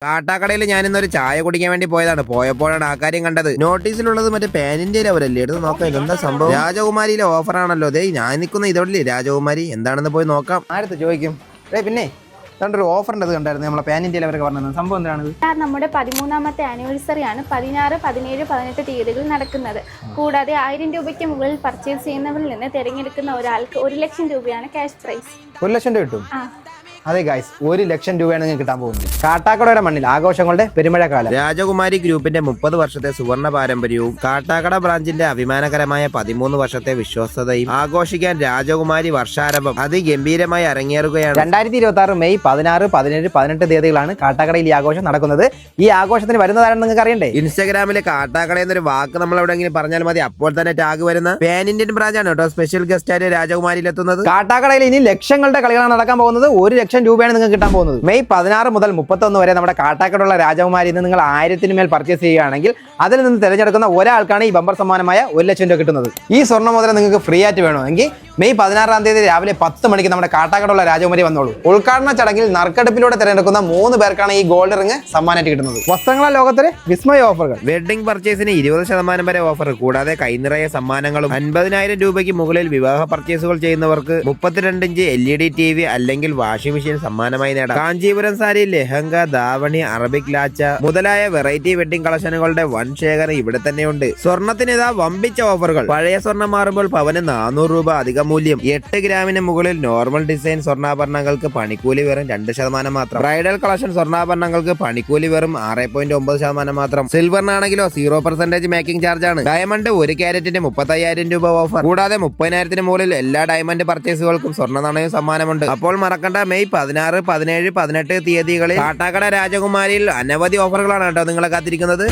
കാട്ടാക്കടയിൽ ഞാൻ ഇന്നൊരു ചായ കുടിക്കാൻ വേണ്ടി പോയതാണ്. പോയപ്പോഴാണ് ആ കാര്യം കണ്ടത്. നോട്ടീസിലുള്ളത് മറ്റേ പാനിന്റെ അവരല്ലേ, എടുത്ത് നോക്കാം ഇതെന്താ സംഭവം. രാജകുമാരിയിലെ ഓഫർ ആണല്ലോ. ദേ ഞാൻ നിൽക്കുന്ന ഇതോടില്ലേ രാജകുമാരി, എന്താണെന്ന് പോയി നോക്കാം. ആരത്ത് ചോദിക്കും. പിന്നെ ഒരു ഓഫറിൻ്റെ അത് കണ്ടായിരുന്നു നമ്മളെ പാൻ ഇന്ത്യയിൽ അവരൊക്കെ പറഞ്ഞത്. സംഭവം എന്താണ്? നമ്മുടെ 13ാമത്തെ ആനിവേഴ്സറി ആണ് 16, 17, 18 തീയതികളിൽ നടക്കുന്നത്. കൂടാതെ 1000 രൂപയ്ക്ക് മുകളിൽ പർച്ചേസ് ചെയ്യുന്നവരിൽ നിന്ന് തിരഞ്ഞെടുക്കുന്ന ഒരാൾക്ക് 1 ലക്ഷം രൂപയാണ് ക്യാഷ് പ്രൈസ്. 1 ലക്ഷം രൂപ കിട്ടും. അതെ ഗൈസ്, 1 ലക്ഷം രൂപയാണ് നിങ്ങൾക്ക് കിട്ടാൻ പോകുന്നത്. കാട്ടാക്കടയുടെ മണ്ണിൽ ആഘോഷങ്ങളുടെ പെരുമഴക്കാലം. രാജകുമാരി ഗ്രൂപ്പിന്റെ 30 വർഷത്തെ സുവർണ പാരമ്പര്യവും കാട്ടാക്കട ബ്രാഞ്ചിന്റെ അഭിമാനകരമായ 13 വർഷത്തെ വിശ്വസ്തതയും ആഘോഷിക്കാൻ രാജകുമാരി വർഷാരംഭം അതിഗംഭീരമായി അരങ്ങേറുകയാണ്. 2026 മെയ് 16, 17, 18 തീയതികളാണ് കാട്ടാക്കടയിൽ ഈ ആഘോഷം നടക്കുന്നത്. ഈ ആഘോഷത്തിന് വരുന്നതാണെന്ന് നിങ്ങൾക്ക് അറിയണ്ടേ? ഇൻസ്റ്റാഗ്രാമിൽ കാട്ടാക്കട എന്നൊരു വാക്ക് നമ്മൾ എവിടെയെങ്കിലും പറഞ്ഞാൽ മതി, അപ്പോൾ തന്നെ ടാഗ് വരുന്ന പാൻ ഇന്ത്യൻ ബ്രാഞ്ചാണ് കേട്ടോ സ്പെഷ്യൽ ഗസ്റ്റ് ആയിട്ട് രാജകുമാരിയിൽ എത്തുന്നത്. കാട്ടാക്കടയിൽ ഇനി ലക്ഷങ്ങളുടെ കളികളാണ് നടക്കാൻ പോകുന്നത്. 1 ലക്ഷം രൂപയാണ് നിങ്ങൾക്ക് കിട്ടാൻ പോകുന്നത്. മെയ് 16 മുതൽ 31 വരെ നമ്മുടെ കാട്ടാക്കടയുള്ള രാജകുമാരിയിൽ നിന്ന് നിങ്ങൾ 1000 മേൽ പർച്ചേസ് ചെയ്യുകയാണെങ്കിൽ അതിൽ നിന്ന് തിരഞ്ഞെടുക്കുന്ന ഒരാൾക്കാണ് ഈ ബമ്പർ സമ്മാനമായ 1 ലക്ഷം രൂപ കിട്ടുന്നത്. ഈ സ്വർണ്ണ മുതൽ നിങ്ങൾക്ക് ഫ്രീ ആയിട്ട് വേണമെങ്കിൽ മെയ് 16 തീയതി രാവിലെ 10 മണിക്ക് നമ്മുടെ കാട്ടാക്കടയുള്ള രാജകുമാരി വന്നോളൂ. ഉദ്ഘാടന ചടങ്ങിൽ നറുക്കെടുപ്പിലൂടെ തിരഞ്ഞെടുക്കുന്ന 3 പേർക്കാണ് ഈ ഗോൾഡ് റിംഗ് സമ്മാനമായിട്ട് കിട്ടുന്നത്. വസ്ത്രങ്ങളെ ലോകത്തിലെ വിസ്മയ ഓഫറുകൾ. വെഡിംഗ് പർച്ചേസിന് 20% വരെ ഓഫർ, കൂടാതെ കൈനിറയ സമ്മാനങ്ങളും. 50,000 രൂപയ്ക്ക് മുകളിൽ വിവാഹ പർച്ചേസുകൾ ചെയ്യുന്നവർക്ക് 32 ഇഞ്ച് LED TV അല്ലെങ്കിൽ വാഷിംഗ് മെഷീൻ സമ്മാനമായി നേടാം. കാഞ്ചീപുരം സാരി, ലെഹങ്ക, ദാവണി, അറബിക് ലാച്ച മുതലായ വെറൈറ്റി വെഡിംഗ് കളക്ഷനുകളുടെ വൻ ശേഖരം ഇവിടെ തന്നെയുണ്ട്. സ്വർണത്തിന് ഇതാ വമ്പിച്ച ഓഫറുകൾ. പഴയ സ്വർണം മാറുമ്പോൾ പവന് 400 രൂപ അധിക മൂല്യം. 8 ഗ്രാമിന് മുകളിൽ നോർമൽ ഡിസൈൻ സ്വർണ്ണാഭരണങ്ങൾക്ക് പണിക്കൂലി വെറും 2% മാത്രം. ബ്രൈഡൽ കളക്ഷൻ സ്വർണ്ണാഭരണങ്ങൾക്ക് പണിക്കൂലി വെറും 6.9% മാത്രം. സിൽവറിനാണെങ്കിലോ 0% മേക്കിംഗ് ചാർജ് ആണ്. ഡയമണ്ട് 1 ക്യാരറ്റിന് 35,000 രൂപ ഓഫർ. കൂടാതെ 30,000 മുകളിൽ എല്ലാ ഡയമണ്ട് പർച്ചേസുകൾക്കും സ്വർണ്ണ നാണയം സമ്മാനമുണ്ട്. അപ്പോൾ മറക്കണ്ട, മെയ് 16, 17, 18 തീയതികളിൽ കാട്ടാക്കട രാജകുമാരിയിൽ അനവധി ഓഫറുകളാണ് കേട്ടോ നിങ്ങളെ കാത്തിരിക്കുന്നത്.